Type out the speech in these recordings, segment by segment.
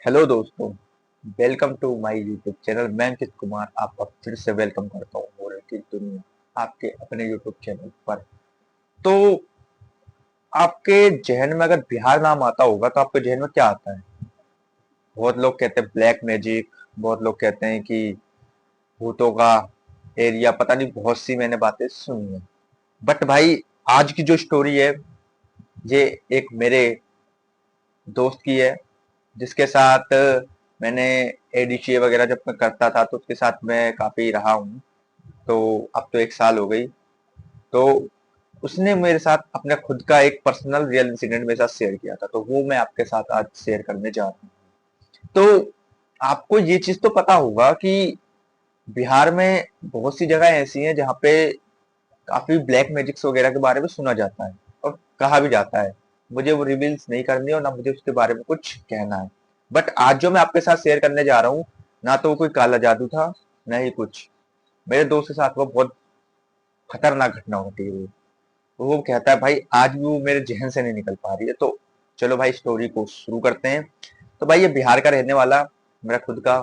Hello दोस्तों, welcome to my YouTube channel. मैं अंकित कुमार आपका फिर से वेलकम करता हूँ मोरल की दुनिया आपके अपने यूट्यूब चैनल पर। तो आपके जहन में अगर बिहार नाम आता होगा तो आपके जहन में क्या आता है? बहुत लोग कहते हैं ब्लैक मैजिक, बहुत लोग कहते हैं कि भूतों का एरिया, पता नहीं, बहुत सी मैंने बातें सुनी है। बट भाई, आज की जो स्टोरी है ये एक मेरे दोस्त की है, जिसके साथ मैंने एडीसीए वगैरह जब मैं करता था तो उसके साथ मैं काफी रहा हूँ। तो अब तो 1 साल हो गई। तो उसने मेरे साथ अपना खुद का एक पर्सनल रियल इंसिडेंट मेरे साथ शेयर किया था, तो वो मैं आपके साथ आज शेयर करने जा रहा हूँ। तो आपको ये चीज तो पता होगा कि बिहार में बहुत सी जगह ऐसी हैं जहाँ पे काफी ब्लैक मैजिक्स वगैरह के बारे में सुना जाता है और कहा भी जाता है। मुझे वो रिवील्स नहीं करनी और ना मुझे उसके बारे में कुछ कहना है। बट आज जो मैं आपके साथ शेयर करने जा रहा हूँ, ना तो वो कोई काला जादू था, ना ही कुछ। मेरे दोस्त के साथ वो बहुत खतरनाक घटना होती है। वो कहता है भाई, आज भी वो मेरे जहन से नहीं निकल पा रही है। तो चलो भाई, स्टोरी को शुरू करते हैं। तो भाई, ये बिहार का रहने वाला मेरा खुद का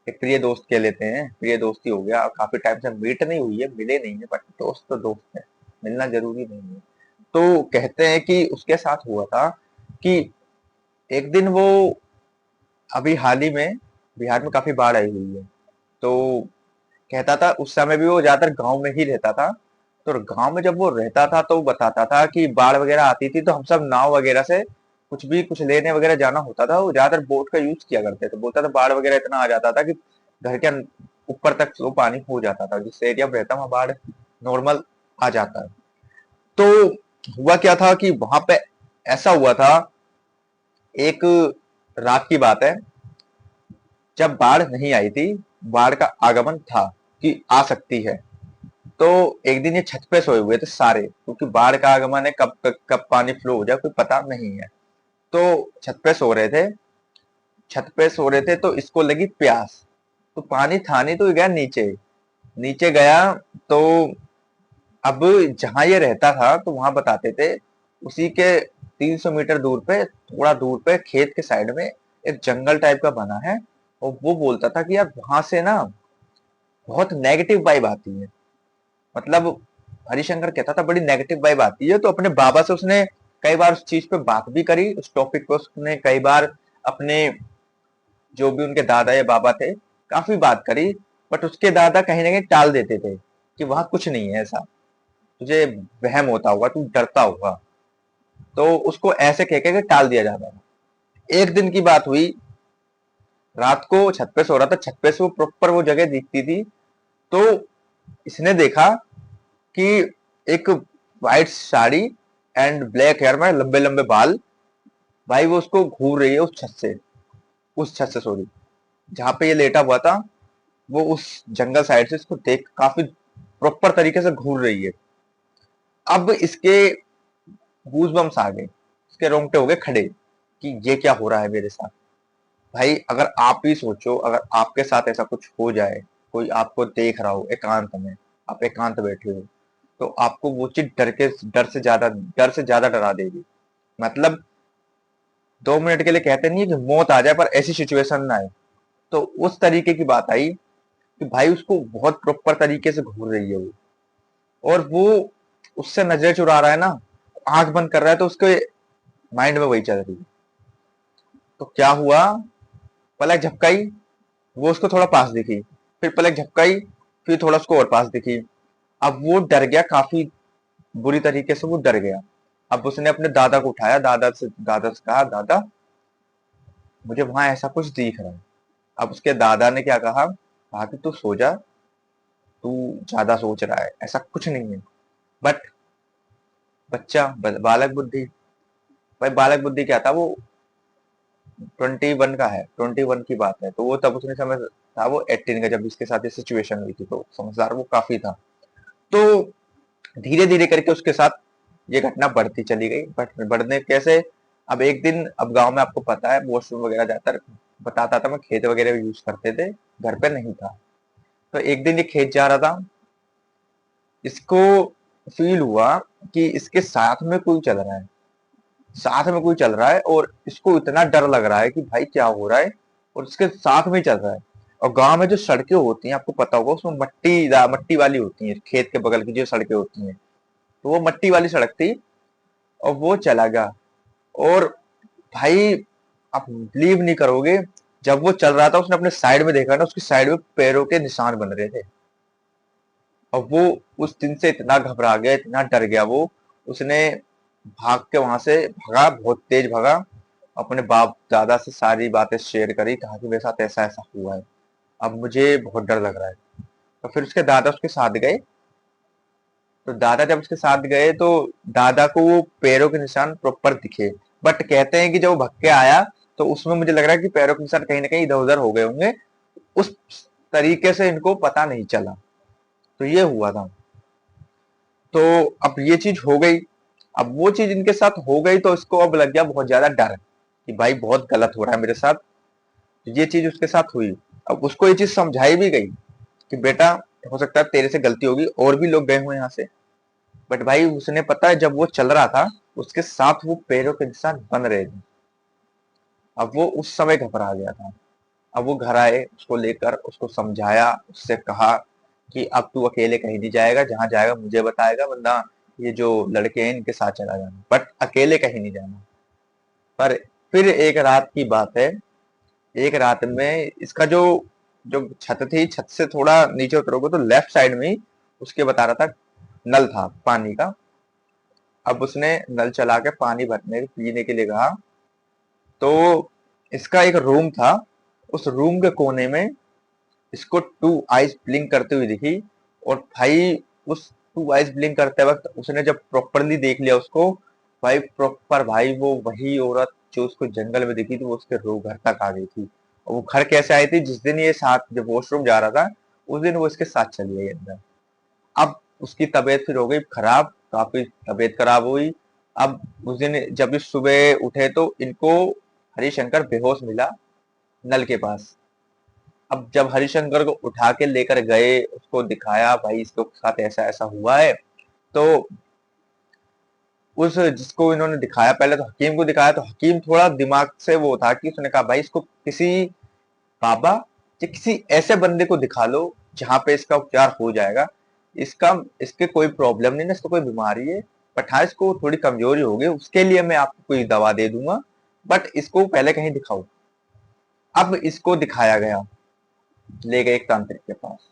एक प्रिय दोस्त कह लेते हैं, प्रिय दोस्ती हो गया। काफी टाइम से मीट नहीं हुई है, मिले नहीं है, बट दोस्त तो दोस्त है, मिलना जरूरी नहीं है। तो कहते हैं कि उसके साथ हुआ था कि एक दिन वो, अभी हाल ही में बिहार में काफी बाढ़ आई हुई है। तो कहता था उस समय भी वो ज्यादातर गांव में ही रहता था। तो गांव में जब वो रहता था तो वो बताता था कि बाढ़ वगैरह आती थी तो हम सब नाव वगैरह से कुछ भी कुछ लेने वगैरह जाना होता था, वो ज्यादातर बोट का यूज किया करते थे। बोलता था बाढ़ वगैरह इतना आ जाता था कि घर के ऊपर तक वो पानी हो जाता था, जिस एरिया में रहता वहां बाढ़ नॉर्मल आ जाता है। तो हुआ क्या था कि वहां पे ऐसा हुआ था, एक रात की बात है, जब बाढ़ नहीं आई थी, बाढ़ का आगमन था कि आ सकती है। तो एक दिन ये छत पे सोए हुए थे सारे, क्योंकि बाढ़ का आगमन है, कब पानी फ्लो हो जाए कोई पता नहीं है। तो छत पे सो रहे थे, छत पे सो रहे थे तो इसको लगी प्यास। तो पानी था नहीं तो ये गया नीचे। नीचे गया तो अब जहां ये रहता था तो वहां बताते थे, उसी के 300 मीटर दूर पे, थोड़ा दूर पे खेत के साइड में एक जंगल टाइप का बना है। और वो बोलता था कि यार वहां से ना बहुत नेगेटिव वाइब आती है। मतलब हरिशंकर कहता था बड़ी नेगेटिव वाइब आती है। तो अपने बाबा से उसने कई बार उस चीज पे बात भी करी, उस टॉपिक पे उसने कई बार अपने जो भी उनके दादा या बाबा थे काफी बात करी। बट उसके दादा कहीं ना कहीं टाल देते थे कि वहां कुछ नहीं है ऐसा, तुझे वहम होता होगा, तू डरता होगा। तो उसको ऐसे कह के टाल दिया जाता था। एक दिन की बात हुई, रात को छत पे सो रहा था, छत पे से वो प्रॉपर वो जगह दिखती थी। तो इसने देखा कि एक white sari and black hair में लंबे लंबे बाल, भाई वो उसको घूर रही है उस छत से, उस छत से सॉरी, जहां पे ये लेटा हुआ था। वो उस जंगल साइड से इसको देख काफी प्रॉपर तरीके से घूर रही है। अब इसके गूज बम्स आ गए, इसके रोंगटे हो गए खड़े कि ये क्या हो रहा है मेरे साथ। भाई अगर आप ही सोचो, अगर आपके साथ ऐसा कुछ हो जाए, कोई आपको देख रहा हो एकांत में, आप एकांत बैठे हो, तो आपको वो चीज डर से ज्यादा डरा देगी। मतलब 2 मिनट के लिए कहते नहीं है कि मौत आ जाए पर ऐसी सिचुएशन ना आए। तो उस तरीके की बात आई कि भाई उसको बहुत प्रॉपर तरीके से घूर रही है वो, और वो उससे नजर चुरा रहा है ना, आंख बंद कर रहा है तो उसके माइंड में वही चल रही है। तो क्या हुआ, पलक झपकाई, वो उसको थोड़ा पास दिखी, फिर पलक झपकाई, फिर थोड़ा उसको और पास दिखी। अब वो डर गया, काफी बुरी तरीके से वो डर गया। अब उसने अपने दादा को उठाया, दादा से कहा, दादा मुझे वहां ऐसा कुछ दिख रहा है। अब उसके दादा ने क्या कहा, कहा कि तू सो जा, तू ज्यादा सोच रहा है, ऐसा कुछ नहीं है। बट बच्चा, बालक बुद्धि, भाई बालक बुद्धि क्या था, वो 21 का है, 21 की बात है। तो वो तब उसने समझ था वो 18 का, जब इसके साथ ये सिचुएशन हुई थी, तो समझदार वो काफी था। तो धीरे धीरे करके उसके साथ ये घटना बढ़ती चली गई। बट बढ़ने कैसे, अब एक दिन, अब गांव में आपको पता है वॉशरूम वगैरह जाता, बताता था मैं, खेत वगैरह यूज करते थे, घर पे नहीं था। तो एक दिन ये खेत जा रहा था, इसको फील हुआ कि इसके साथ में कोई चल रहा है। साथ में कोई चल रहा है और इसको इतना डर लग रहा है कि भाई क्या हो रहा है, और इसके साथ में ही चल रहा है। और गांव में जो सड़कें होती हैं आपको पता होगा, उसमें मट्टी वाली होती है, खेत के बगल की जो सड़कें होती हैं, तो वो मट्टी वाली सड़क थी और वो चला गया। और भाई आप बिलीव नहीं करोगे, जब वो चल रहा था उसने अपने साइड में देखा ना, उसकी साइड में पैरों के निशान बन रहे थे। और वो उस दिन से इतना घबरा गया, इतना डर गया वो, उसने भाग के वहां से भागा, बहुत तेज भागा, अपने बाप दादा से सारी बातें शेयर करी, कहा कि मेरे साथ ऐसा ऐसा हुआ है, अब मुझे बहुत डर लग रहा है। तो फिर उसके दादा उसके साथ गए। तो दादा जब उसके साथ गए तो दादा को वो पैरों के निशान प्रॉपर दिखे, बट कहते हैं कि जब वो भग के आया तो उसमें मुझे लग रहा है कि पैरों के निशान कहीं ना कहीं इधर उधर हो गए होंगे, उस तरीके से इनको पता नहीं चला। तो ये हुआ था। तो अब ये चीज हो गई। अब वो चीज इनके साथ हो गई तो इसको अब लग गया बहुत ज्यादा डर कि भाई बहुत गलत हो रहा है मेरे साथ। तो ये चीज उसके साथ हुई। अब उसको ये चीज समझाई भी गई कि बेटा, हो सकता है तेरे से गलती होगी, और भी लोग गए हुए यहाँ से, बट भाई उसने पता है जब वो चल रहा था उसके साथ वो पैरों के निशान बन रहे थे। अब वो उस समय घबरा गया था। अब वो घर आए, उसको लेकर उसको समझाया, उससे कहा कि अब तू अकेले कहीं नहीं जाएगा, जहां जाएगा मुझे बताएगा, वरना ये जो लड़के हैं इनके साथ चला जाना, बट अकेले कहीं नहीं जाना। पर फिर एक रात की बात है, एक रात में इसका जो जो छत थी, छत से थोड़ा नीचे उतरोगे तो लेफ्ट साइड में ही उसके बता रहा था नल था पानी का। अब उसने नल चला के पानी भरने पीने के लिए कहा, तो इसका एक रूम था, उस रूम के कोने में इसको टू आइज ब्लिंक करते हुए दिखी। और भाई उस टू आइज ब्लिंक करते वक्त उसने जब प्रॉपरली देख लिया उसको, भाई प्रॉपर भाई वो वही औरत जो उसको जंगल में दिखी थी वो उसके रो घर तक आ गई थी। और वो घर कैसे आई थी, जिस दिन ये साथ जब वॉशरूम जा रहा था उस दिन वो इसके साथ चली गई अंदर। अब उसकी तबीयत फिर हो गई खराब, काफी तबीयत खराब हुई। अब उस दिन जब इस सुबह उठे तो इनको हरिशंकर बेहोश मिला नल के पास। अब जब हरिशंकर को उठा के लेकर गए, उसको दिखाया भाई इसके साथ ऐसा ऐसा हुआ है, तो उस जिसको इन्होंने दिखाया, पहले तो हकीम को दिखाया, तो हकीम थोड़ा दिमाग से वो था कि उसने कहा भाई इसको किसी बाबा या किसी ऐसे बंदे को दिखा लो जहां पे इसका उपचार हो जाएगा। इसका इसके कोई प्रॉब्लम नहीं ना, इसको कोई बीमारी है, बट हाँ इसको थोड़ी कमजोरी होगी, उसके लिए मैं आपको कोई दवा दे दूंगा, बट इसको पहले कहीं दिखाओ। अब इसको दिखाया गया, ले गए एक तांत्रिक के पास।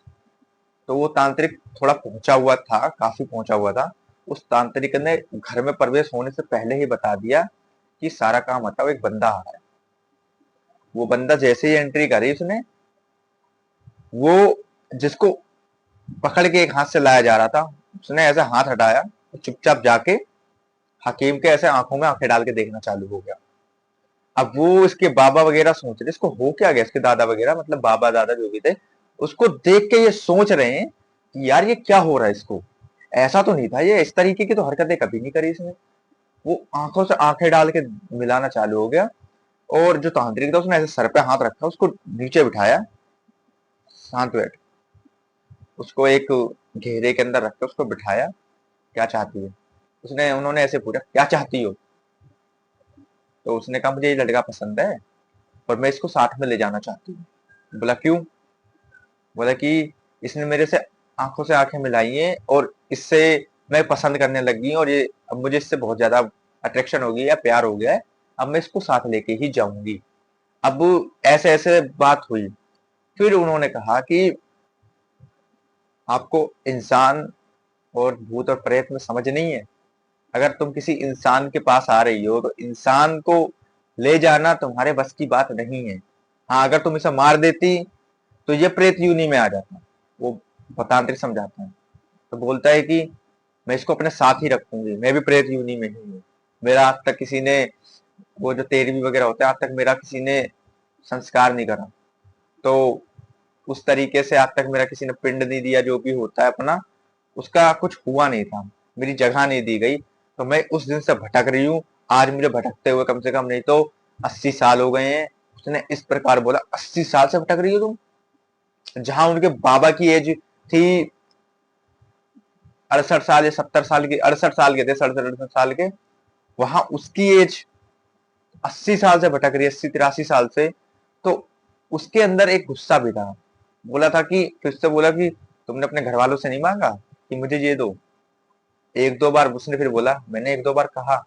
तो वो तांत्रिक थोड़ा पहुंचा हुआ था, काफी पहुंचा हुआ था। उस तांत्रिक ने घर में प्रवेश होने से पहले ही बता दिया कि सारा काम हटाओ, एक बंदा आ रहा है। वो बंदा जैसे ही एंट्री करी उसने, वो जिसको पकड़ के एक हाथ से लाया जा रहा था, उसने ऐसे हाथ हटाया, चुपचाप जाके हकीम के ऐसे आंखों में आंखें डाल के देखना चालू हो गया। अब वो इसके बाबा वगैरह सोच रहे इसको हो क्या गया, इसके दादा वगैरह मतलब बाबा दादा जो भी थे, उसको देख के ये सोच रहे हैं कि यार ये क्या हो रहा है इसको, ऐसा तो नहीं था, ये इस तरीके की तो हरकतें कभी नहीं करी इसने। वो आंखों से आंखें डाल के मिलाना चालू हो गया। और जो तांत्रिक था उसने ऐसे सर पे हाथ रखा, उसको नीचे बिठाया, शांत बैठ, उसको एक घेरे के अंदर रख के उसको बिठाया। क्या चाहती है, उसने उन्होंने ऐसे पूछा क्या चाहती हो। तो उसने कहा मुझे ये लड़का पसंद है और मैं इसको साथ में ले जाना चाहती हूँ। बोला क्यों। बोला कि इसने मेरे से आंखों से आंखें मिलाई हैं और इससे मैं पसंद करने लगी हूँ, और ये अब मुझे इससे बहुत ज्यादा अट्रैक्शन हो गई है, प्यार हो गया है, अब मैं इसको साथ लेके ही जाऊंगी। अब ऐसे ऐसे बात हुई। फिर उन्होंने कहा कि आपको इंसान और भूत और प्रेत में समझ नहीं है, अगर तुम किसी इंसान के पास आ रही हो तो इंसान को ले जाना तुम्हारे बस की बात नहीं है। हाँ अगर तुम इसे मार देती तो ये प्रेत योनि में आ जाता। वो तांत्रिक समझाता है। तो बोलता है कि मैं इसको अपने साथ ही रखूंगी, मैं भी प्रेत योनि में ही हूँ, मेरा आज तक किसी ने वो जो तेरहवीं वगैरह होता है आज तक मेरा किसी ने संस्कार नहीं करा, तो उस तरीके से आज तक मेरा किसी ने पिंड नहीं दिया, जो भी होता है अपना उसका कुछ हुआ नहीं था, मेरी जगह नहीं दी गई। तो मैं उस दिन से भटक रही हूँ, आज मुझे भटकते हुए कम से कम नहीं तो 80 साल हो गए हैं। उसने इस प्रकार बोला, 80 साल से भटक रही हो तुम, जहां उनके बाबा की एज थी 68 साल या 70 साल की, 68 साल के थे, 67 68 साल के, वहां उसकी एज 80 साल से भटक रही है, 80-83 साल से। तो उसके अंदर एक गुस्सा भी था। बोला था कि फिर से बोला कि तुमने अपने घर वालों से नहीं मांगा कि मुझे ये दो। एक दो बार उसने फिर बोला, मैंने एक दो बार कहा,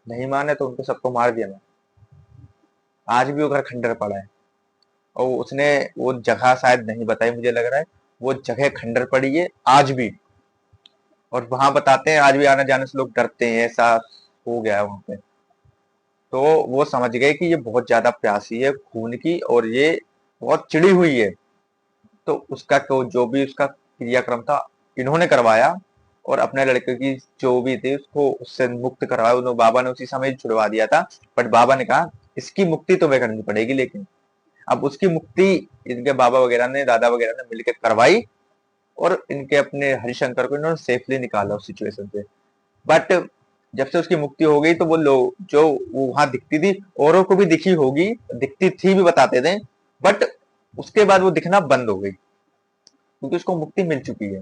नहीं माने तो उनको सबको मार दिया मैं। आज भी वो घर खंडर पड़ा है, और उसने वो जगह शायद नहीं बताई, मुझे लग रहा है वो जगह खंडर पड़ी है आज भी। और वहां बताते हैं आज भी आने जाने से लोग डरते हैं, ऐसा हो गया है वहां पे। तो वो समझ गए कि ये बहुत ज्यादा प्यासी है खून की, और ये बहुत चिड़ी हुई है। तो उसका जो भी उसका क्रियाक्रम था इन्होंने करवाया, और अपने लड़के की जो भी थी उसको उससे मुक्त करवाया। उन्होंने बाबा ने उसी समय छुड़वा दिया था, बट बाबा ने कहा इसकी मुक्ति तुम्हें करनी पड़ेगी। लेकिन अब उसकी मुक्ति इनके बाबा वगैरह ने, दादा वगैरह ने मिलकर करवाई, और इनके अपने हरिशंकर को इन्होंने सेफली निकाला उस सिचुएशन से। बट जब से उसकी मुक्ति हो गई तो वो लोग जो वो वहां दिखती थी, औरों को भी दिखी होगी, दिखती थी भी बताते थे, बट उसके बाद वो दिखना बंद हो गई क्योंकि उसको मुक्ति मिल चुकी है।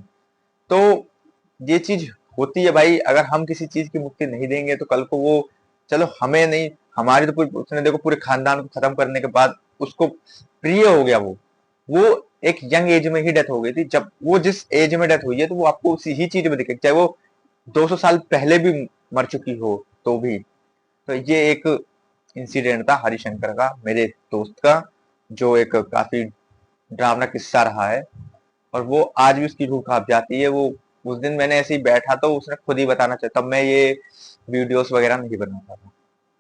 तो ये चीज होती है भाई, अगर हम किसी चीज की मुक्ति नहीं देंगे तो कल को वो, चलो हमें नहीं, हमारी तो उसने देखो पूरे खानदान को खत्म करने के बाद उसको प्रिय हो गया वो एक यंग एज में ही डेथ हो गई थी। जब वो जिस एज में डेथ हुई है तो वो आपको उसी ही चीज में दिखेगी, चाहे वो 200 साल पहले भी मर चुकी हो तो भी। तो ये एक इंसिडेंट था हरिशंकर का, मेरे दोस्त का, जो एक काफी डरावना किस्सा रहा है। और वो आज भी उसकी रूह कांप जाती है। वो उस दिन मैंने ऐसे ही बैठा तो उसने खुद ही बताना चाहा, तब मैं ये वीडियोस वगैरह नहीं बनाता था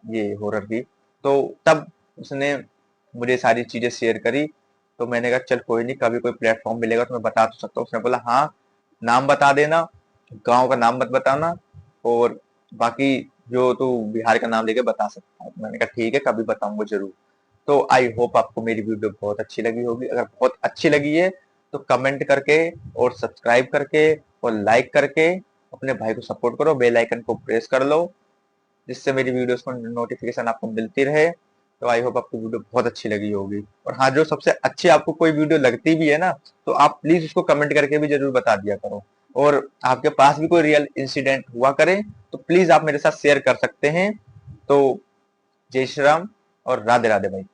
ये हॉरर की। तो तब उसने मुझे सारी चीजें शेयर करी, तो मैंने कहा चल कोई नहीं, कभी कोई प्लेटफॉर्म मिलेगा तो मैं बता तो सकता हूँ। उसने बोला हाँ, नाम बता देना, गांव का नाम मत बताना, और बाकी जो तू बिहार का नाम लेके बता सकता है। मैंने कहा ठीक है, कभी बताऊंगा जरूर। तो आई होप आपको मेरी वीडियो बहुत अच्छी लगी होगी। अगर बहुत अच्छी लगी है तो कमेंट करके और सब्सक्राइब करके और लाइक करके अपने भाई को सपोर्ट करो, बेल आइकन को प्रेस कर लो, जिससे मेरी वीडियोस को नोटिफिकेशन आपको मिलती रहे। तो आई होप आपको वीडियो बहुत अच्छी लगी होगी। और हाँ, जो सबसे अच्छी आपको कोई वीडियो लगती भी है ना, तो आप प्लीज उसको कमेंट करके भी जरूर बता दिया करो। और आपके पास भी कोई रियल इंसिडेंट हुआ करे तो प्लीज आप मेरे साथ शेयर कर सकते हैं। तो जय श्री राम और राधे राधे भाई।